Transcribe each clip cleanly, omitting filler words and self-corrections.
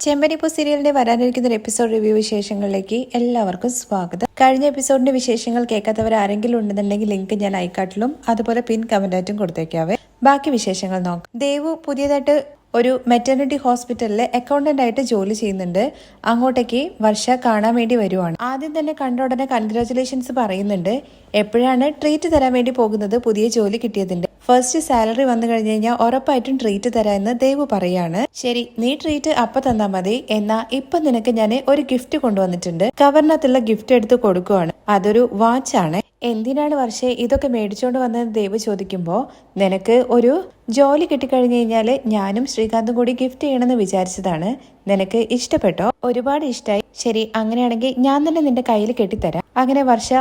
ചെമ്പനിപ്പൂ സീരിയലിന്റെ വരാനിരിക്കുന്ന ഒരു എപ്പിസോഡ് റിവ്യൂ വിശേഷങ്ങളിലേക്ക് എല്ലാവർക്കും സ്വാഗതം. കഴിഞ്ഞ എപ്പിസോഡിന്റെ വിശേഷങ്ങൾ കേൾക്കാത്തവർ ആരെങ്കിലും ഉണ്ടെന്നുണ്ടെങ്കിൽ ലിങ്ക് ഞാൻ ഐക്കാട്ടിലും അതുപോലെ പിൻ കമന്റായിട്ടും കൊടുത്തേക്കാവേ. ബാക്കി വിശേഷങ്ങൾ നോക്കാം. ദേവു പുതിയതായിട്ട് ഒരു മെറ്റർണിറ്റി ഹോസ്പിറ്റലിലെ അക്കൗണ്ടന്റ് ആയിട്ട് ജോലി ചെയ്യുന്നുണ്ട്. അങ്ങോട്ടേക്ക് വർഷ കാണാൻ വേണ്ടി വരുവാണ്. ആദ്യം തന്നെ കണ്ട ഉടനെ കൺഗ്രാറ്റുലേഷൻസ് പറയുന്നുണ്ട്. എപ്പോഴാണ് ട്രീറ്റ് തരാൻ വേണ്ടി പോകുന്നത് പുതിയ ജോലി കിട്ടിയതിന്റെ ഫസ്റ്റ് സാലറി വന്നു കഴിഞ്ഞു കഴിഞ്ഞാൽ ഉറപ്പായിട്ടും ട്രീറ്റ് തരാമെന്ന് ദേവു പറയാണ്. ശരി, നീ ട്രീറ്റ് അപ്പൊ തന്നാ മതി, എന്നാ ഇപ്പൊ നിനക്ക് ഞാൻ ഒരു ഗിഫ്റ്റ് കൊണ്ടുവന്നിട്ടുണ്ട്. കവറിനകത്തുള്ള ഗിഫ്റ്റ് എടുത്ത് കൊടുക്കുവാണ്. അതൊരു വാച്ചാണ്. എന്തിനാണ് വർഷേ ഇതൊക്കെ മേടിച്ചോണ്ട് വന്നതെന്ന് ദേവു ചോദിക്കുമ്പോ, നിനക്ക് ഒരു ജോലി കിട്ടിക്കഴിഞ്ഞു കഴിഞ്ഞാല് ഞാനും ശ്രീകാന്തും കൂടി ഗിഫ്റ്റ് ചെയ്യണമെന്ന് വിചാരിച്ചതാണ്. നിനക്ക് ഇഷ്ടപ്പെട്ടോ? ഒരുപാട് ഇഷ്ടമായി. ശരി, അങ്ങനെയാണെങ്കിൽ ഞാൻ തന്നെ നിന്റെ കയ്യിൽ കെട്ടിത്തരാം. അങ്ങനെ വർഷ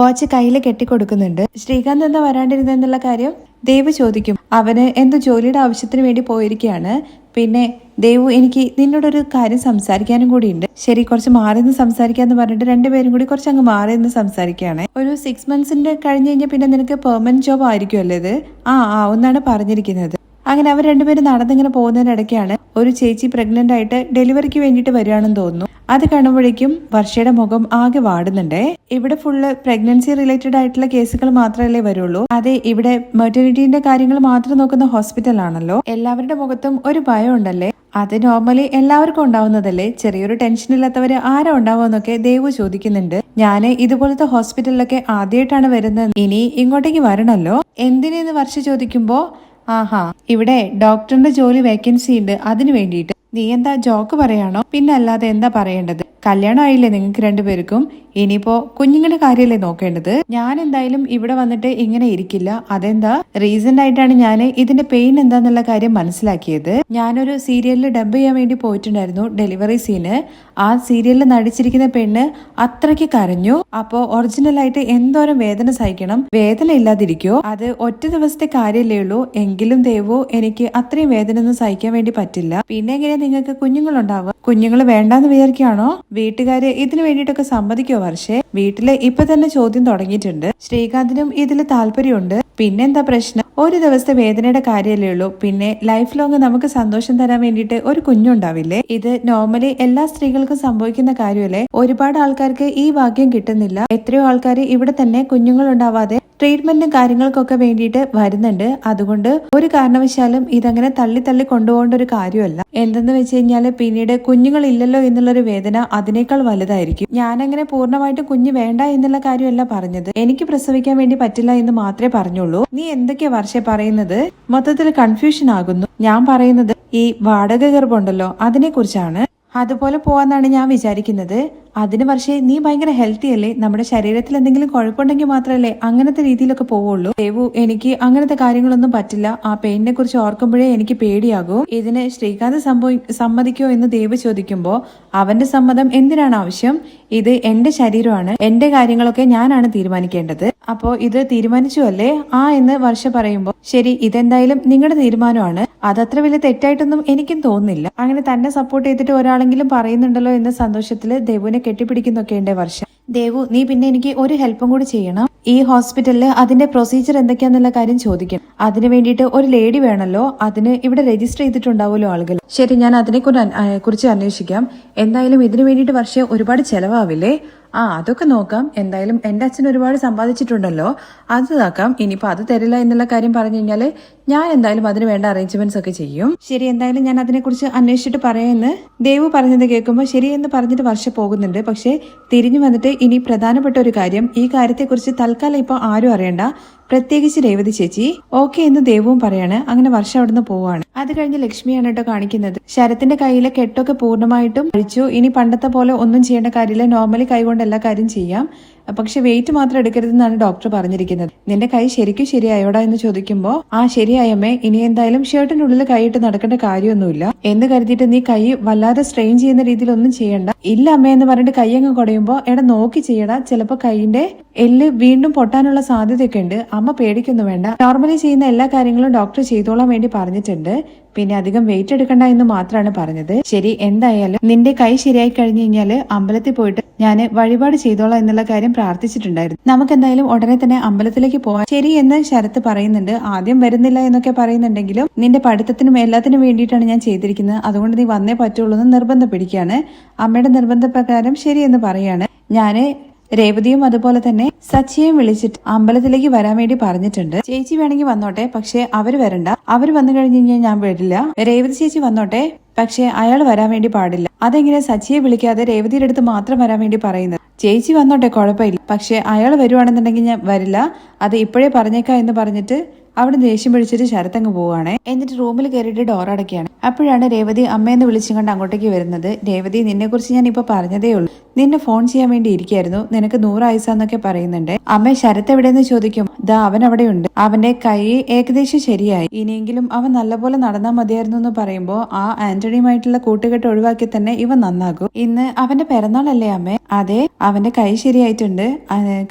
വാച്ച് കയ്യിൽ കെട്ടിക്കൊടുക്കുന്നുണ്ട്. ശ്രീകാന്ത് എന്താ വരാണ്ടിരുന്നെന്നുള്ള കാര്യം ദേവു ചോദിക്കും. അവന് എന്തോ ജോലിയുടെ ആവശ്യത്തിന് വേണ്ടി പോയിരിക്കുകയാണ്. പിന്നെ ദേവു, എനിക്ക് നിന്നോടൊരു കാര്യം സംസാരിക്കാനും കൂടി ഉണ്ട്. ശരി, കുറച്ച് മാറി നിന്ന് സംസാരിക്കാന്ന് പറഞ്ഞിട്ട് രണ്ടുപേരും കൂടി കുറച്ച് അങ്ങ് മാറി നിന്ന് സംസാരിക്കുകയാണ്. ഒരു 6 months കഴിഞ്ഞ് കഴിഞ്ഞാൽ പിന്നെ നിനക്ക് പെർമനന്റ് ജോബ് ആയിരിക്കുമല്ലോ ഇത്. ഒന്നാണ് പറഞ്ഞിരിക്കുന്നത്. അങ്ങനെ അവർ രണ്ടുപേരും നടന്നിങ്ങനെ പോകുന്നതിനിടയ്ക്കാണ് ഒരു ചേച്ചി പ്രഗ്നന്റ് ആയിട്ട് ഡെലിവറിക്ക് വേണ്ടിയിട്ട് വരികയാണെന്ന് തോന്നുന്നു. അത് കാണുമ്പോഴേക്കും വർഷയുടെ മുഖം ആകെ വാടുന്നുണ്ടേ. ഇവിടെ ഫുള്ള് പ്രഗ്നൻസി റിലേറ്റഡ് ആയിട്ടുള്ള കേസുകൾ മാത്രമല്ലേ വരുള്ളൂ. അതെ, ഇവിടെ മെറ്റർണിറ്റിന്റെ കാര്യങ്ങൾ മാത്രം നോക്കുന്ന ഹോസ്പിറ്റൽ ആണല്ലോ. എല്ലാവരുടെ മുഖത്തും ഒരു ഭയം ഉണ്ടല്ലേ. അത് നോർമലി എല്ലാവർക്കും ഉണ്ടാവുന്നതല്ലേ. ചെറിയൊരു ടെൻഷൻ ഇല്ലാത്തവര് ആരാ ഉണ്ടാവുമെന്നൊക്കെ ദേവു ചോദിക്കുന്നുണ്ട്. ഞാന് ഇതുപോലത്തെ ഹോസ്പിറ്റലിലൊക്കെ ആദ്യമായിട്ടാണ് വരുന്നത്. ഇനി ഇങ്ങോട്ടേക്ക് വരണല്ലോ. എന്തിനെന്ന് വർഷ ചോദിക്കുമ്പോ, ഇവിടെ ഡോക്ടറിന്റെ ജോലി വേക്കൻസി ഉണ്ട്, അതിനു വേണ്ടിയിട്ട്. നീ എന്താ ജോക്ക് പറയാണോ? പിന്നെ അല്ലാതെ എന്താ പറയേണ്ടത്? കല്യാണം ആയില്ലേ നിങ്ങൾക്ക് രണ്ടുപേർക്കും? ഇനിയിപ്പോ കുഞ്ഞുങ്ങളുടെ കാര്യമല്ലേ നോക്കേണ്ടത്? ഞാൻ എന്തായാലും ഇവിടെ വന്നിട്ട് ഇങ്ങനെ ഇരിക്കില്ല. അതെന്താ? റീസെന്റ് ആയിട്ടാണ് ഞാൻ ഇതിന്റെ പെയിൻ എന്താന്നുള്ള കാര്യം മനസ്സിലാക്കിയത്. ഞാനൊരു സീരിയലിൽ ഡബ് ചെയ്യാൻ വേണ്ടി പോയിട്ടുണ്ടായിരുന്നു, ഡെലിവറി സീന്. ആ സീരിയലിൽ നടിച്ചിരിക്കുന്ന പെണ്ണ് അത്രയ്ക്ക് കരഞ്ഞു. അപ്പോ ഒറിജിനൽ ആയിട്ട് എന്തോരം വേദന സഹിക്കണം. വേദന ഇല്ലാതിരിക്കോ? അത് ഒറ്റ ദിവസത്തെ കാര്യമല്ലേ ഉള്ളൂ. എങ്കിലും ദേവു, എനിക്ക് അത്രയും വേദന ഒന്നും സഹിക്കാൻ വേണ്ടി പറ്റില്ല. പിന്നെ എങ്ങനെയാ നിങ്ങൾക്ക് കുഞ്ഞുങ്ങളുണ്ടാവുക? കുഞ്ഞുങ്ങൾ വേണ്ടാന്ന് വിചാരിക്കുകയാണോ? വീട്ടുകാര് ഇതിനു വേണ്ടിയിട്ടൊക്കെ സമ്മതിക്കോ വർഷേ? വീട്ടില് ഇപ്പൊ തന്നെ ചോദ്യം തുടങ്ങിയിട്ടുണ്ട്. ശ്രീകാന്തിനും ഇതിൽ താല്പര്യമുണ്ട്. പിന്നെന്താ പ്രശ്നം? ഒരു ദിവസത്തെ വേദനയുടെ കാര്യമല്ലേ ഉള്ളൂ. പിന്നെ ലൈഫ് ലോങ് നമുക്ക് സന്തോഷം തരാൻ വേണ്ടിയിട്ട് ഒരു കുഞ്ഞുണ്ടാവില്ലേ? ഇത് നോർമലി എല്ലാ സ്ത്രീകൾക്കും സംഭവിക്കുന്ന കാര്യമല്ലേ. ഒരുപാട് ആൾക്കാർക്ക് ഈ ഭാഗ്യം കിട്ടുന്നില്ല. എത്രയോ ആൾക്കാർ ഇവിടെ തന്നെ കുഞ്ഞുങ്ങൾ ഉണ്ടാവാതെ ട്രീറ്റ്മെന്റും കാര്യങ്ങൾക്കൊക്കെ വേണ്ടിയിട്ട് വരുന്നുണ്ട്. അതുകൊണ്ട് ഒരു കാരണവശാലും ഇതങ്ങനെ തള്ളി കൊണ്ടുപോകേണ്ട ഒരു കാര്യമല്ല. എന്തെന്ന് വെച്ച് കഴിഞ്ഞാല് പിന്നീട് കുഞ്ഞുങ്ങൾ ഇല്ലല്ലോ എന്നുള്ളൊരു വേദന അതിനേക്കാൾ വലുതായിരിക്കും. ഞാനങ്ങനെ പൂർണ്ണമായിട്ടും കുഞ്ഞ് വേണ്ട എന്നുള്ള കാര്യമല്ല പറഞ്ഞത്. എനിക്ക് പ്രസവിക്കാൻ വേണ്ടി പറ്റില്ല എന്ന് മാത്രമേ പറഞ്ഞുള്ളൂ. നീ എന്തൊക്കെയാ വർഷേ പറയുന്നത്? മൊത്തത്തിൽ കൺഫ്യൂഷൻ ആകുന്നു. ഞാൻ പറയുന്നത് ഈ വാടക ഗർഭമുണ്ടല്ലോ, അതിനെ കുറിച്ചാണ്. അതുപോലെ പോവാന്നാണ് ഞാൻ വിചാരിക്കുന്നത്. അതിന് വർഷേ നീ ഭയങ്കര ഹെൽത്തി അല്ലേ? നമ്മുടെ ശരീരത്തിൽ എന്തെങ്കിലും കുഴപ്പമുണ്ടെങ്കിൽ മാത്രമല്ലേ അങ്ങനത്തെ രീതിയിലൊക്കെ പോവുള്ളൂ. ദേവു, എനിക്ക് അങ്ങനത്തെ കാര്യങ്ങളൊന്നും പറ്റില്ല. ആ പെയിനെ കുറിച്ച് ഓർക്കുമ്പോഴേ എനിക്ക് പേടിയാകും. ഇതിന് ശ്രീകാന്ത് സമ്മതിക്കോ എന്ന് ദേവു ചോദിക്കുമ്പോ, അവന്റെ സമ്മതം എന്തിനാണ് ആവശ്യം? ഇത് എന്റെ ശരീരമാണ്, എന്റെ കാര്യങ്ങളൊക്കെ ഞാനാണ് തീരുമാനിക്കേണ്ടത്. അപ്പോ ഇത് തീരുമാനിച്ചു അല്ലേ? എന്ന് വർഷ പറയുമ്പോ, ശരി, ഇതെന്തായാലും നിങ്ങളുടെ തീരുമാനമാണ്. അതത്ര വലിയ തെറ്റായിട്ടൊന്നും എനിക്കും തോന്നുന്നില്ല. അങ്ങനെ തന്നെ സപ്പോർട്ട് ചെയ്തിട്ട് ഒരാളെങ്കിലും പറയുന്നുണ്ടല്ലോ എന്ന സന്തോഷത്തില് ദേവുവിനെ കെട്ടിപ്പിടിക്കുന്നൊക്കെ ഉണ്ട് വർഷ. ദേവു, നീ പിന്നെ എനിക്ക് ഒരു ഹെൽപ്പും കൂടി ചെയ്യണം. ഈ ഹോസ്പിറ്റലില് അതിന്റെ പ്രൊസീജിയർ എന്തൊക്കെയാന്നുള്ള കാര്യം ചോദിക്കണം. അതിന് വേണ്ടിയിട്ട് ഒരു ലേഡി വേണമല്ലോ. അതിന് ഇവിടെ രജിസ്റ്റർ ചെയ്തിട്ടുണ്ടാവുമല്ലോ ആളുകൾ. ശരി, ഞാൻ അതിനെ കുറിച്ച് അന്വേഷിക്കാം. എന്തായാലും ഇതിനു വേണ്ടിയിട്ട് വർഷം ഒരുപാട് ചെലവാവില്ലേ? അതൊക്കെ നോക്കാം. എന്തായാലും എന്റെ അച്ഛൻ ഒരുപാട് സമ്പാദിച്ചിട്ടുണ്ടല്ലോ, അത് നോക്കാം. ഇനിയിപ്പോ അത് തരില്ല എന്നുള്ള കാര്യം പറഞ്ഞു കഴിഞ്ഞാല് ഞാൻ എന്തായാലും അതിന് വേണ്ട അറേഞ്ച്മെന്റ്സ് ഒക്കെ ചെയ്യും. ശരി, എന്തായാലും ഞാൻ അതിനെക്കുറിച്ച് അന്വേഷിച്ചിട്ട് പറയാമെന്ന് ദേവു പറഞ്ഞത് കേൾക്കുമ്പോൾ ശരിയെന്ന് പറഞ്ഞിട്ട് വർഷ പോകുന്നുണ്ട്. പക്ഷെ തിരിഞ്ഞു വന്നിട്ട് ഇനി പ്രധാനപ്പെട്ട ഒരു കാര്യം, ഈ കാര്യത്തെക്കുറിച്ച് തൽക്കാലം ഇപ്പൊ ആരും അറിയണ്ട, പ്രത്യേകിച്ച് രേവതി ചേച്ചി. ഓക്കെ എന്ന് ദേവുവും പറയാണ്. അങ്ങനെ വർഷം അവിടുന്ന് പോവാണ്. അത് കഴിഞ്ഞ് ലക്ഷ്മിയാണ് കേട്ടോ കാണിക്കുന്നത്. ശരത്തിന്റെ കയ്യിലെ കെട്ടൊക്കെ പൂർണ്ണമായിട്ടും അഴിച്ചു. ഇനി പണ്ടത്തെ പോലെ ഒന്നും ചെയ്യേണ്ട കാര്യമില്ല. നോർമലി കൈകൊണ്ട് എല്ലാ കാര്യം ചെയ്യാം. പക്ഷെ വെയിറ്റ് മാത്രം എടുക്കരുതെന്നാണ് ഡോക്ടർ പറഞ്ഞിരിക്കുന്നത്. നിന്റെ കൈ ശരിക്കും ശരിയായോടാ എന്ന് ചോദിക്കുമ്പോ, ശരിയായമ്മേ, ഇനി എന്തായാലും ഷർട്ടിനുള്ളിൽ കൈയിട്ട് നടക്കേണ്ട കാര്യമൊന്നുമില്ല എന്ന് കരുതിയിട്ട് നീ കൈ വല്ലാതെ സ്ട്രെയിൻ ചെയ്യുന്ന രീതിയിൽ ഒന്നും ചെയ്യണ്ട. ഇല്ല അമ്മ എന്ന് പറഞ്ഞിട്ട് കൈ അങ്ങ് കുടയുമ്പോ, നോക്കി ചെയ്യടാ, ചിലപ്പോ കൈയിന്റെ എല്ല് വീണ്ടും പൊട്ടാനുള്ള സാധ്യതയൊക്കെ ഉണ്ട്. അമ്മ പേടിക്കൊന്നും വേണ്ട, നോർമലി ചെയ്യുന്ന എല്ലാ കാര്യങ്ങളും ഡോക്ടർ ചെയ്തോളാൻ വേണ്ടി പറഞ്ഞിട്ടുണ്ട്. പിന്നെ അധികം വെയിറ്റ് എടുക്കണ്ട എന്ന് മാത്രമാണ് പറഞ്ഞത്. ശരി, എന്തായാലും നിന്റെ കൈ ശരിയായി കഴിഞ്ഞു കഴിഞ്ഞാല് അമ്പലത്തിൽ പോയിട്ട് ഞാൻ വഴിപാട് ചെയ്തോളാം എന്നുള്ള കാര്യം പ്രാർത്ഥിച്ചിട്ടുണ്ടായിരുന്നു. നമുക്ക് എന്തായാലും ഉടനെ തന്നെ അമ്പലത്തിലേക്ക് പോവാം ശരി എന്ന് ശരത്ത് പറയുന്നുണ്ട്. ആദ്യം വരുന്നില്ല എന്നൊക്കെ പറയുന്നുണ്ടെങ്കിലും നിന്റെ പഠിത്തത്തിനും എല്ലാത്തിനും വേണ്ടിയിട്ടാണ് ഞാൻ ചെയ്തിരിക്കുന്നത്, അതുകൊണ്ട് നീ വന്നേ പറ്റുള്ളൂ എന്ന് നിർബന്ധം പിടിക്കുകയാണ്. അമ്മയുടെ നിർബന്ധപ്രകാരം ശരിയെന്ന് പറയാണ്. ഞാന് രേവതിയും അതുപോലെ തന്നെ സച്ചിയെയും വിളിച്ചിട്ട് അമ്പലത്തിലേക്ക് വരാൻ വേണ്ടി പറഞ്ഞിട്ടുണ്ട്. ചേച്ചി വേണമെങ്കിൽ വന്നോട്ടെ, പക്ഷെ അവര് വരണ്ട. അവര് വന്നു കഴിഞ്ഞു കഴിഞ്ഞാൽ ഞാൻ വരില്ല. രേവതി ചേച്ചി വന്നോട്ടെ, പക്ഷെ അയാൾ വരാൻ വേണ്ടി പാടില്ല. അതെങ്ങനെ സച്ചിയെ വിളിക്കാതെ രേവതിയുടെ അടുത്ത് മാത്രം വരാൻ വേണ്ടി പറയുന്നത്? ചേച്ചി വന്നോട്ടെ, കുഴപ്പമില്ല, പക്ഷെ അയാൾ വരുവാണെന്നുണ്ടെങ്കിൽ ഞാൻ വരില്ല, അത് ഇപ്പോഴേ പറഞ്ഞേക്കാം എന്ന് പറഞ്ഞിട്ട് അവിടെ ദേഷ്യം പിടിച്ചിട്ട് ശരത്തങ്ങ് പോവുകയാണ്. എന്നിട്ട് റൂമിൽ കയറിയിട്ട് ഡോർ അടയ്ക്കുകയാണ്. അപ്പോഴാണ് രേവതി അമ്മയെന്ന് വിളിച്ചുകൊണ്ട് അങ്ങോട്ടേക്ക് വരുന്നത്. രേവതി, നിന്നെ കുറിച്ച് ഞാൻ ഇപ്പൊ പറഞ്ഞതേ ഉള്ളൂ, നിന്നെ ഫോൺ ചെയ്യാൻ വേണ്ടി ഇരിക്കായിരുന്നു, നിനക്ക് 100 ആയുസാന്നൊക്കെ പറയുന്നുണ്ട്. അമ്മ ശരത്ത് എവിടെയെന്ന് ചോദിക്കും. ദാ അവൻ അവിടെയുണ്ട്, അവന്റെ കൈ ഏകദേശം ശരിയായി, ഇനിയെങ്കിലും അവൻ നല്ലപോലെ നടന്നാൽ മതിയായിരുന്നു എന്ന് പറയുമ്പോ ആ ആന്റണിയുമായിട്ടുള്ള കൂട്ടുകെട്ട് ഒഴിവാക്കി തന്നെ ഇവൻ നന്നാകും. ഇന്ന് അവന്റെ പിറന്നാളല്ലേ അമ്മേ? അതെ, അവന്റെ കൈ ശരിയായിട്ടുണ്ട്.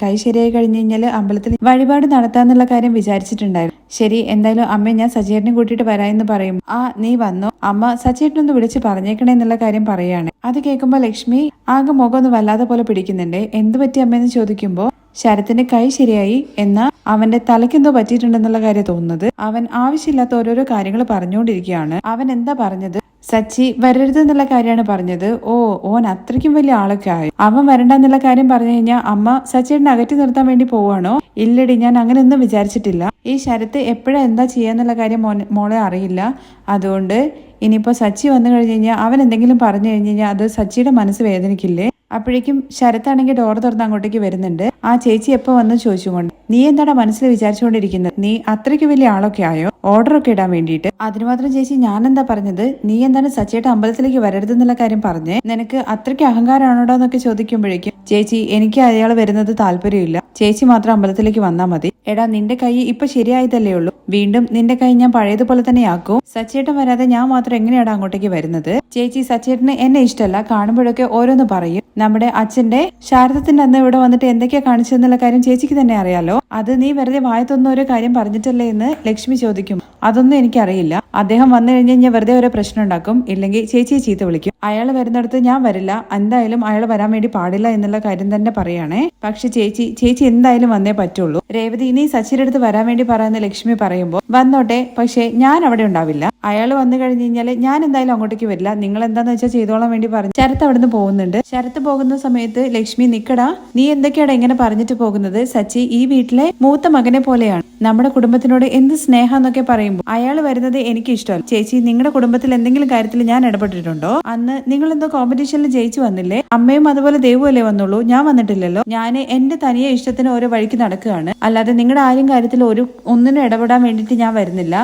കൈ ശരിയായി കഴിഞ്ഞു കഴിഞ്ഞാല് അമ്പലത്തിൽ വഴിപാട് നടത്താന്നുള്ള കാര്യം വിചാരിച്ചിട്ടുണ്ടായിരുന്നു. ശരി, എന്തായാലും അമ്മ ഞാൻ സച്ചേട്ടനെ കൂട്ടിയിട്ട് വരാമെന്ന് പറയും. നീ വന്നോ? അമ്മ സച്ചേട്ടനൊന്ന് വിളിച്ച് പറഞ്ഞേക്കണേ എന്നുള്ള കാര്യം പറയാണ്. അത് കേൾക്കുമ്പോ ലക്ഷ്മി ആകെ മുഖം ഒന്ന് വല്ലാതെ പോലെ പിടിക്കുന്നുണ്ട്. എന്ത് പറ്റി അമ്മയെന്ന് ചോദിക്കുമ്പോ ശരത്തിന്റെ കൈ ശരിയായി, എന്നാ അവന്റെ തലയ്ക്കെന്തോ പറ്റിയിട്ടുണ്ടെന്നുള്ള കാര്യം തോന്നുന്നത്. അവൻ ആവശ്യമില്ലാത്ത ഓരോരോ കാര്യങ്ങൾ പറഞ്ഞുകൊണ്ടിരിക്കുകയാണ്. അവൻ എന്താ പറഞ്ഞത്? സച്ചി വരരുത് എന്നുള്ള കാര്യമാണ് പറഞ്ഞത്. ഓൻ അത്രയ്ക്കും വലിയ ആളൊക്കെ ആയി. അവൻ വരണ്ട എന്നുള്ള കാര്യം പറഞ്ഞു കഴിഞ്ഞാൽ അമ്മ സച്ചിനെ അകറ്റി നിർത്താൻ വേണ്ടി പോവാണോ? ഇല്ലടി, ഞാൻ അങ്ങനെ ഒന്നും വിചാരിച്ചിട്ടില്ല. ഈ ശരത്ത് എപ്പോഴാ എന്താ ചെയ്യാന്നുള്ള കാര്യം മോളെ അറിയില്ല. അതുകൊണ്ട് ഇനിയിപ്പോ സച്ചി വന്നു കഴിഞ്ഞു കഴിഞ്ഞാൽ അവൻ എന്തെങ്കിലും പറഞ്ഞു കഴിഞ്ഞു കഴിഞ്ഞാൽ അത് സച്ചിയുടെ മനസ്സ് വേദനിക്കില്ലേ? അപ്പോഴേക്കും ശരത്താണെങ്കിൽ ഡോർ തുറന്ന് അങ്ങോട്ടേക്ക് വരുന്നുണ്ട്. ആ ചേച്ചി എപ്പോ വന്ന് ചോദിച്ചുകൊണ്ട്, നീ എന്താടാ മനസ്സിൽ വിചാരിച്ചുകൊണ്ടിരിക്കുന്നത്? നീ അത്രയ്ക്ക് വലിയ ആളൊക്കെ ആയോ ഓർഡറൊക്കെ ഇടാൻ വേണ്ടിയിട്ട്? അതിന് മാത്രം ചേച്ചി ഞാൻ എന്താ പറഞ്ഞത്? നീ എന്താണ് സച്ചിയുടെ അമ്പലത്തിലേക്ക് വരരുത് എന്നുള്ള കാര്യം പറഞ്ഞേ? നിനക്ക് അത്രയ്ക്ക് അഹങ്കാരമാണോടോ എന്നൊക്കെ ചോദിക്കുമ്പോഴേക്കും ചേച്ചി, എനിക്ക് അയാൾ വരുന്നത് താല്പര്യമില്ല, ചേച്ചി മാത്രം അമ്പലത്തിലേക്ക് വന്നാൽ മതി. എടാ, നിന്റെ കൈ ഇപ്പൊ ശരിയായതല്ലേ ഉള്ളൂ, വീണ്ടും നിന്റെ കൈ ഞാൻ പഴയതുപോലെ തന്നെ ആക്കും. സച്ചേട്ടൻ വരാതെ ഞാൻ മാത്രം എങ്ങനെയാണ് അങ്ങോട്ടേക്ക് വരുന്നത്? ചേച്ചി, സച്ചേട്ടന് എന്നെ ഇഷ്ടമല്ല, കാണുമ്പോഴൊക്കെ ഓരോന്ന് പറയും. നമ്മുടെ അച്ഛന്റെ ശാരദത്തിന്റെ അന്ന് ഇവിടെ വന്നിട്ട് എന്തൊക്കെയാ കാണിച്ചതെന്നുള്ള കാര്യം ചേച്ചിക്ക് തന്നെ അറിയാലോ. അത് നീ വെറുതെ വായത്തൊന്നും ഒരു കാര്യം പറഞ്ഞിട്ടല്ലേ എന്ന് ലക്ഷ്മി ചോദിക്കും. അതൊന്നും എനിക്കറിയില്ല. അദ്ദേഹം വന്നു കഴിഞ്ഞ് കഴിഞ്ഞാൽ വെറുതെ ഒരു പ്രശ്നം ഉണ്ടാക്കും, ഇല്ലെങ്കിൽ ചേച്ചിയെ ചീത്ത വിളിക്കും. അയാൾ വരുന്നിടത്ത് ഞാൻ വരില്ല, എന്തായാലും അയാൾ വരാൻ വേണ്ടി പാടില്ല എന്നുള്ള കാര്യം തന്നെ പറയുകയാണേ. പക്ഷെ ചേച്ചി എന്തായാലും വന്നേ പറ്റുള്ളൂ. രേവതി, ഇനി സച്ചിയുടെ അടുത്ത് വരാൻ വേണ്ടി പറയുന്ന ലക്ഷ്മി പറയുമ്പോൾ, വന്നോട്ടെ, പക്ഷെ ഞാൻ അവിടെ ഉണ്ടാവില്ല. അയാൾ വന്നു കഴിഞ്ഞു കഴിഞ്ഞാൽ ഞാൻ എന്തായാലും അങ്ങോട്ടേക്ക് വരില്ല, നിങ്ങൾ എന്താന്ന് വെച്ചാൽ ചെയ്തോളാൻ വേണ്ടി പറഞ്ഞു ശരത്ത് അവിടുന്ന് പോകുന്നുണ്ട്. ശരത്ത് പോകുന്ന സമയത്ത് ലക്ഷ്മി, നിക്കടാ, നീ എന്തൊക്കെയാണ് ഇങ്ങനെ പറഞ്ഞിട്ട് പോകുന്നത്? സച്ചി ഈ വീട്ടിലെ മൂത്ത മകനെ പോലെയാണ്, നമ്മുടെ കുടുംബത്തിനോട് എന്ത് സ്നേഹം എന്നൊക്കെ പറയുമ്പോൾ അയാൾ വരുന്നത് എനിക്ക് ഇഷ്ടമല്ല. ചേച്ചി, നിങ്ങളുടെ കുടുംബത്തിൽ എന്തെങ്കിലും കാര്യത്തിൽ ഞാൻ ഇടപെട്ടിട്ടുണ്ടോ? അന്ന് നിങ്ങൾ എന്തോ കോമ്പറ്റീഷനിൽ ജയിച്ചു വന്നില്ലേ? അമ്മയും അതുപോലെ ദൈവമല്ലേ വന്നുള്ളൂ, ഞാൻ വന്നിട്ടില്ലല്ലോ. ഞാൻ എന്റെ തനിയെ ഇഷ്ടത്തിന് ഓരോ വഴിക്ക് നടക്കുകയാണ്, അല്ലാതെ നിങ്ങളുടെ ആരും കാര്യത്തിൽ ഒന്നിനും ഇടപെടാൻ വേണ്ടിയിട്ട് ഞാൻ വരുന്നില്ല.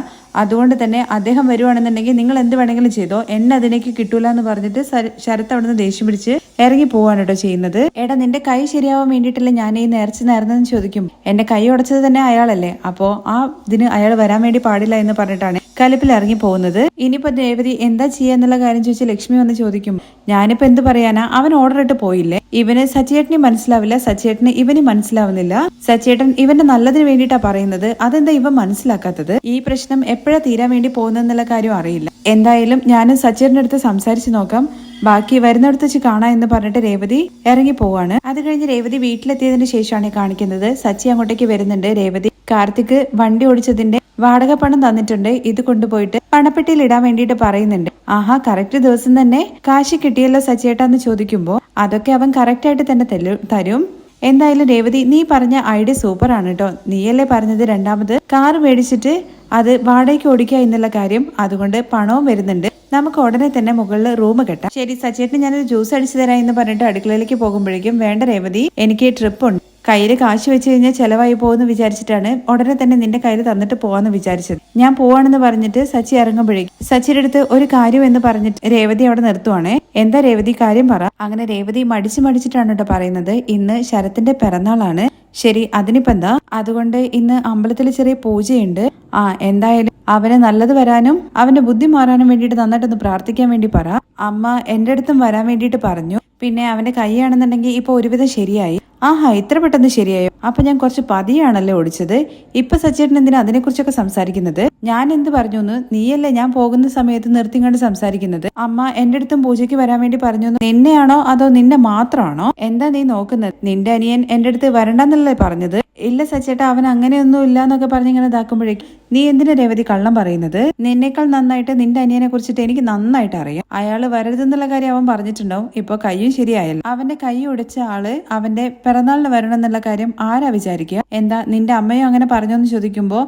അതുകൊണ്ട് തന്നെ അദ്ദേഹം വരുവാണെന്നുണ്ടെങ്കിൽ നിങ്ങൾ എന്ത് വേണമെങ്കിലും ചെയ്തോ, എന്നെ അതിലേക്ക് കിട്ടൂല എന്ന് പറഞ്ഞിട്ട് ശരത്ത് അവിടുന്ന് ദേഷ്യം പിടിച്ച് ഇറങ്ങി പോവാണ് കേട്ടോ ചെയ്യുന്നത്. എടാ, നിന്റെ കൈ ശരിയാവാൻ വേണ്ടിയിട്ടല്ല ഞാൻ ഈ നേർന്നെന്ന് ചോദിക്കും. എന്റെ കൈ ഉടച്ചത് തന്നെ അയാളല്ലേ, അപ്പോ ആ ഇതിന് അയാൾ വരാൻ വേണ്ടി പാടില്ല എന്ന് പറഞ്ഞിട്ടാണ് കലിപ്പിൽ ഇറങ്ങി പോകുന്നത്. ഇനിയിപ്പോ രേവതി എന്താ ചെയ്യാന്നുള്ള കാര്യം ചോദിച്ച് ലക്ഷ്മി വന്ന് ചോദിക്കും. ഞാനിപ്പോ എന്ത് പറയാനാ, അവൻ ഓർഡർ ഇട്ട് പോയില്ലേ? ഇവന് സച്ചിയേട്ടനെ മനസ്സിലാവില്ല, സച്ചിയേട്ടന് ഇവന് മനസ്സിലാവുന്നില്ല. സച്ചിയേട്ടൻ ഇവന്റെ നല്ലതിന് വേണ്ടിയിട്ടാ പറയുന്നത്, അതെന്താ ഇവൻ മനസ്സിലാക്കാത്തത്? ഈ പ്രശ്നം എപ്പോഴാ തീരാൻ വേണ്ടി പോകുന്നെന്നുള്ള കാര്യം അറിയില്ല. എന്തായാലും ഞാനും സച്ചിയേട്ടന്റെ അടുത്ത് സംസാരിച്ചു നോക്കാം, ബാക്കി വരുന്നിടത്ത് വെച്ച് കാണാം എന്ന് പറഞ്ഞിട്ട് രേവതി ഇറങ്ങി പോവാണ്. അത് കഴിഞ്ഞ് രേവതി വീട്ടിലെത്തിയതിന് ശേഷമാണ് കാണിക്കുന്നത്. സച്ചി അങ്ങോട്ടേക്ക് വരുന്നുണ്ട്. രേവതി കാർത്തിക് വണ്ടി ഓടിച്ചതിന്റെ വാടക പണം തന്നിട്ടുണ്ട്, ഇത് കൊണ്ടുപോയിട്ട് പണപ്പെട്ടിയിൽ ഇടാൻ വേണ്ടിയിട്ട് പറയുന്നുണ്ട്. ആഹാ, കറക്റ്റ് ദിവസം തന്നെ കാശ് കിട്ടിയല്ലോ സച്ചിയേട്ടാന്ന് ചോദിക്കുമ്പോ അതൊക്കെ അവൻ കറക്റ്റ് ആയിട്ട് തന്നെ തരും. എന്തായാലും രേവതി, നീ പറഞ്ഞ ഐഡിയ സൂപ്പർ ആണ് കേട്ടോ. നീയല്ലേ പറഞ്ഞത് രണ്ടാമത് കാർ മേടിച്ചിട്ട് അത് വാടകയ്ക്ക് ഓടിക്കുക എന്നുള്ള കാര്യം? അതുകൊണ്ട് പണവും വരുന്നുണ്ട്, നമുക്ക് ഉടനെ തന്നെ മുകളിൽ റൂം കെട്ടാം. ശരി സച്ചേട്ടന് ഞാനൊരു ജ്യൂസ് അടിച്ചു തരാം എന്ന് പറഞ്ഞിട്ട് അടുക്കളയിലേക്ക് പോകുമ്പോഴേക്കും, വേണ്ട രേവതി, എനിക്ക് ട്രിപ്പ് ഉണ്ട്, കയ്യിൽ കാശ് വെച്ച് കഴിഞ്ഞാൽ ചെലവായി പോകുമെന്ന് വിചാരിച്ചിട്ടാണ് ഉടനെ തന്നെ നിന്റെ കയ്യിൽ തന്നിട്ട് പോവാന്ന് വിചാരിച്ചത്. ഞാൻ പോവാണെന്ന് പറഞ്ഞിട്ട് സച്ചി ഇറങ്ങുമ്പോഴേക്കും സച്ചിയുടെ അടുത്ത് ഒരു കാര്യം എന്ന് പറഞ്ഞിട്ട് രേവതി അവിടെ നിർത്തുവാണേ. എന്താ രേവതി, കാര്യം പറ. അങ്ങനെ രേവതി മടിച്ചിട്ടാണ് കേട്ടോ പറയുന്നത്. ഇന്ന് ശരത്തിന്റെ പിറന്നാളാണ്. ശരി, അതിനിപ്പോ എന്താ? അതുകൊണ്ട് ഇന്ന് അമ്പലത്തിൽ ചെറിയ പൂജയുണ്ട്. എന്തായാലും അവന് നല്ലത് വരാനും അവന്റെ ബുദ്ധി മാറാനും വേണ്ടിയിട്ട് നന്നായിട്ടൊന്ന് പ്രാർത്ഥിക്കാൻ വേണ്ടി പറ. അമ്മ എന്റെ അടുത്തും വരാൻ വേണ്ടിയിട്ട് പറഞ്ഞു. പിന്നെ അവന്റെ കൈയാണെന്നുണ്ടെങ്കിൽ ഇപ്പൊ ഒരുവിധം ശരിയായി. ആഹാ, ഇത്ര പെട്ടെന്ന് ശരിയായോ? അപ്പൊ ഞാൻ കുറച്ച് പതിയാണല്ലോ ഓടിച്ചത്. ഇപ്പൊ സച്ചേട്ടൻ എന്തിനാ അതിനെക്കുറിച്ചൊക്കെ സംസാരിക്കുന്നത്? ഞാൻ എന്ത് പറഞ്ഞു? നീയല്ലേ ഞാൻ പോകുന്ന സമയത്ത് നിർത്തിങ്ങാണ്ട് സംസാരിക്കുന്നത്? അമ്മ എന്റെ അടുത്തും പൂജയ്ക്ക് വരാൻ വേണ്ടി പറഞ്ഞു. നിന്നെയാണോ അതോ നിന്നെ മാത്രമാണോ? എന്താ നീ നോക്കുന്നത്? നിന്റെ അനിയൻ എന്റെ അടുത്ത് വരണ്ടെന്നല്ലേ പറഞ്ഞത്? ഇല്ല സച്ചേട്ടാ, അവൻ അങ്ങനെയൊന്നും ഇല്ല എന്നൊക്കെ പറഞ്ഞിങ്ങനെ ഇതാക്കുമ്പോഴേക്കും നീ എന്തിനാ രേവതി കള്ളം പറയുന്നത്? നിന്നേക്കാൾ നന്നായിട്ട് നിന്റെ അനിയനെ കുറിച്ചിട്ട് എനിക്ക് നന്നായിട്ട് അറിയാം. അയാള് വരരുതെന്നുള്ള കാര്യം അവൻ പറഞ്ഞിട്ടുണ്ടാവും. ഇപ്പൊ കയ്യും ശരിയായല്ലോ. അവന്റെ കൈ ഒടിച്ച ആള് അവന്റെ പിറന്നാളിന് വരണം എന്നുള്ള കാര്യം ആരാ വിചാരിക്കുക? എന്താ നിന്റെ അമ്മയോ അങ്ങനെ പറഞ്ഞോന്ന് ചോദിക്കുമ്പോ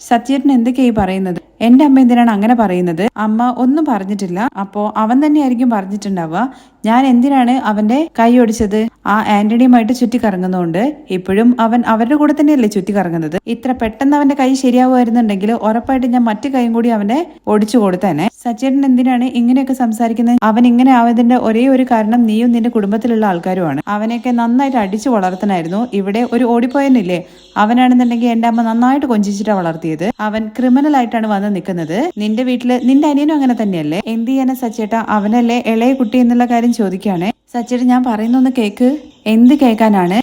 സച്ചേട്ടൻ എന്തൊക്കെയായി പറയുന്നത്? എന്റെ അമ്മ എന്തിനാണ് അങ്ങനെ പറയുന്നത്? അമ്മ ഒന്നും പറഞ്ഞിട്ടില്ല. അപ്പോ അവൻ തന്നെയായിരിക്കും പറഞ്ഞിട്ടുണ്ടാവുക. ഞാൻ എന്തിനാണ് അവന്റെ കൈ ഒടിച്ചത്? ആ ആന്റണിയുമായിട്ട് ചുറ്റിക്കറങ്ങുന്നതുകൊണ്ട്. ഇപ്പോഴും അവൻ അവരുടെ കൂടെ തന്നെയല്ലേ ചുറ്റിക്കറങ്ങുന്നത്. ഇത്ര പെട്ടെന്ന് അവന്റെ കൈ ശരിയാവുമായിരുന്നുണ്ടെങ്കിൽ ഉറപ്പായിട്ട് ഞാൻ മറ്റു കൈയും കൂടി അവന്റെ ഒടിച്ചു കൊടുത്തേനെ. സച്ചേട്ടൻ എന്തിനാണ് ഇങ്ങനെയൊക്കെ സംസാരിക്കുന്നത്? അവൻ ഇങ്ങനെ ആവതിന്റെ ഒരേ ഒരു കാരണം നീയും നിന്റെ കുടുംബത്തിലുള്ള ആൾക്കാരുമാണ്. അവനെയൊക്കെ നന്നായിട്ട് അടിച്ചു വളർത്തണായിരുന്നു. ഇവിടെ ഒരു ഓടിപ്പോയെന്നില്ലേ, അവനാണെന്നുണ്ടെങ്കിൽ എന്റെ അമ്മ നന്നായിട്ട് കൊഞ്ചിച്ചിട്ടാണ് വളർത്തിയത്. അവൻ ക്രിമിനൽ ആയിട്ടാണ് വന്ന് നിൽക്കുന്നത്. നിന്റെ വീട്ടില് നിന്റെ അനിയനും അങ്ങനെ തന്നെയല്ലേ? എന്ത് ചെയ്യാനാ സച്ചേട്ടാ, അവനല്ലേ ഇളയ കുട്ടി എന്നുള്ള കാര്യം ചോദിക്കുകയാണെ. സച്ചേട്ടൻ ഞാൻ പറയുന്നൊന്ന് കേക്ക്. എന്ത് കേൾക്കാനാണ്?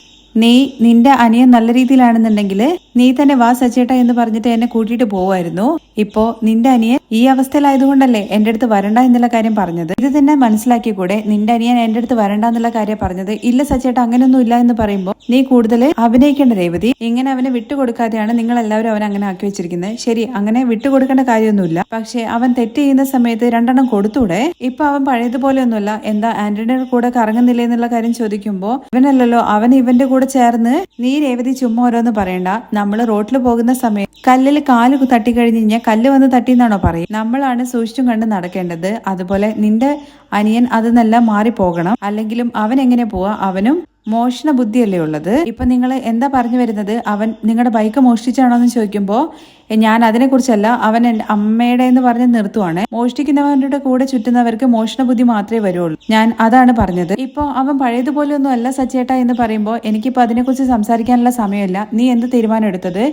നിന്റെ അനിയൻ നല്ല രീതിയിലാണെന്നുണ്ടെങ്കിൽ നീ തന്നെ വാ സച്ചേട്ട എന്ന് പറഞ്ഞിട്ട് എന്നെ കൂട്ടിയിട്ട് പോവായിരുന്നു. ഇപ്പോ നിന്റെ അനിയൻ ഈ അവസ്ഥയിലായതുകൊണ്ടല്ലേ എന്റെ അടുത്ത് വരണ്ട എന്നുള്ള കാര്യം പറഞ്ഞത്. ഇത് തന്നെ മനസ്സിലാക്കി കൂടെ? നിന്റെ അനിയൻ എന്റെ അടുത്ത് വരണ്ട എന്നുള്ള കാര്യം പറഞ്ഞത്. ഇല്ല സച്ചേട്ട, അങ്ങനെയൊന്നും ഇല്ല എന്ന് പറയുമ്പോ നീ കൂടുതൽ അഭിനയിക്കേണ്ട രേവതി. ഇങ്ങനെ അവനെ വിട്ടുകൊടുക്കാതെയാണ് നിങ്ങൾ എല്ലാവരും അവനെ അങ്ങനെ ആക്കി വെച്ചിരിക്കുന്നത്. ശരി, അങ്ങനെ വിട്ടുകൊടുക്കേണ്ട കാര്യമൊന്നുമില്ല. പക്ഷെ അവൻ തെറ്റ് ചെയ്യുന്ന സമയത്ത് രണ്ടെണ്ണം കൊടുത്തൂടെ? ഇപ്പൊ അവൻ പഴയതുപോലെ ഒന്നുമല്ല. എന്താ ആന്റണിയുടെ കൂടെ കറങ്ങുന്നില്ല എന്നുള്ള കാര്യം ചോദിക്കുമ്പോ ഇവനല്ലല്ലോ, അവൻ ഇവന്റെ കൂടെ ചേർന്ന്. നീ രേവതി ചുമ്മാ ഓരോന്ന് പറയണ്ട. നമ്മള് റോട്ടിൽ പോകുന്ന സമയം കല്ലിൽ കാല് തട്ടിക്കഴിഞ്ഞ് കഴിഞ്ഞാൽ കല്ല് വന്ന് തട്ടിന്നാണോ പറയും? നമ്മളാണ് സൂക്ഷിച്ചും കണ്ട് നടക്കേണ്ടത്. അതുപോലെ നിന്റെ അനിയൻ അതെന്നെല്ലാം മാറിപ്പോകണം. അല്ലെങ്കിലും അവൻ എങ്ങനെ പോവാ? അവനും മോഷണ ബുദ്ധിയല്ലേ ഉള്ളത്. ഇപ്പൊ നിങ്ങൾ എന്താ പറഞ്ഞു വരുന്നത്? അവൻ നിങ്ങളുടെ ബൈക്ക് മോഷ്ടിച്ചാണോ എന്ന് ചോദിക്കുമ്പോ ഞാൻ അതിനെക്കുറിച്ചല്ല, അവൻ എന്റെ അമ്മയുടെ എന്ന് പറഞ്ഞ് നിർത്തുവാണ്. മോഷ്ടിക്കുന്നവരുടെ കൂടെ ചുറ്റുന്നവർക്ക് മോഷണ ബുദ്ധി മാത്രമേ വരുള്ളൂ. ഞാൻ അതാണ് പറഞ്ഞത്. ഇപ്പൊ അവൻ പഴയതുപോലെ ഒന്നും അല്ല സച്ചേട്ട എന്ന് പറയുമ്പോ എനിക്കിപ്പോ അതിനെക്കുറിച്ച് സംസാരിക്കാനുള്ള സമയമില്ല. നീ എന്ത് തീരുമാനം എടുത്തത്?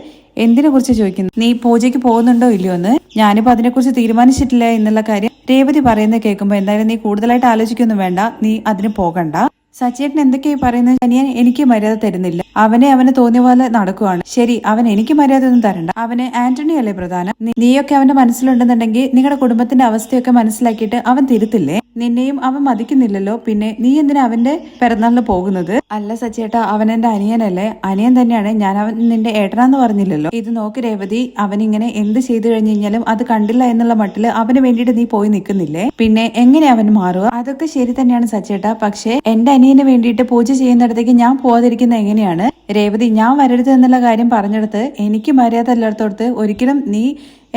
എന്തിനെ കുറിച്ച് ചോദിക്കുന്നു? നീ പൂജയ്ക്ക് പോകുന്നുണ്ടോ ഇല്ലയോ എന്ന്? ഞാനിപ്പോ അതിനെക്കുറിച്ച് തീരുമാനിച്ചിട്ടില്ല എന്നുള്ള കാര്യം രേവതി പറയുന്നത് കേൾക്കുമ്പോ എന്തായാലും നീ കൂടുതലായിട്ട് ആലോചിക്കൊന്നും വേണ്ട. നീ അതിന് പോകണ്ട. സച്ചേട്ടൻ എന്തൊക്കെയാ പറയുന്നത്? അനിയൻ എനിക്ക് മര്യാദ തരുന്നില്ല. അവന് തോന്നിയ പോലെ നടക്കുവാണ്. ശരി, അവൻ എനിക്ക് മര്യാദ ഒന്നും തരണ്ട. അവന് ആന്റണി അല്ലേ പ്രധാനം. നീയൊക്കെ അവന്റെ മനസ്സിലുണ്ടെന്നുണ്ടെങ്കിൽ നിങ്ങളുടെ കുടുംബത്തിന്റെ അവസ്ഥയൊക്കെ മനസ്സിലാക്കിയിട്ട് അവൻ തിരുത്തില്ലേ? നിന്നെയും അവൻ മതിക്കുന്നില്ലല്ലോ. പിന്നെ നീ എന്തിനാ അവന്റെ പിറന്നാളിന് പോകുന്നത്? അല്ല സച്ചേട്ടാ, അവൻ എന്റെ അനിയനല്ലേ? അനിയൻ തന്നെയാണ്. ഞാൻ അവൻ നിന്റെ ഏട്ടനാന്ന് പറഞ്ഞില്ലല്ലോ. ഇത് നോക്ക് രേവതി, അവനിങ്ങനെ എന്ത് ചെയ്തു കഴിഞ്ഞു കഴിഞ്ഞാലും അത് കണ്ടില്ല എന്നുള്ള മട്ടില് അവന് വേണ്ടിയിട്ട് നീ പോയി നിൽക്കുന്നില്ലേ? പിന്നെ എങ്ങനെ അവൻ മാറുക? അതൊക്കെ ശരി തന്നെയാണ് സച്ചേട്ടാ. പക്ഷെ എന്റെ അനിയന് വേണ്ടിയിട്ട് പൂജ ചെയ്യുന്നിടത്തേക്ക് ഞാൻ പോവാതിരിക്കുന്നത് എങ്ങനെയാണ് രേവതി? ഞാൻ വരരുത് എന്നുള്ള കാര്യം പറഞ്ഞെടുത്ത് എനിക്ക് മര്യാദ എല്ലായിടത്തോടത്ത് ഒരിക്കലും നീ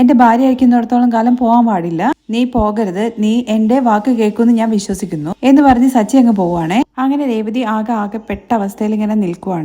എന്റെ ഭാര്യ അയക്കുന്നിടത്തോളം കാലം പോകാൻ പാടില്ല. നീ പോകരുത്. നീ എന്റെ വാക്ക് കേൾക്കുമെന്ന് ഞാൻ വിശ്വസിക്കുന്നു എന്ന് പറഞ്ഞ് സച്ചി അങ്ങ് പോവാണേ. അങ്ങനെ രേവതി ആകെ പെട്ട അവസ്ഥയിൽ ഇങ്ങനെ നിൽക്കുവാണ്.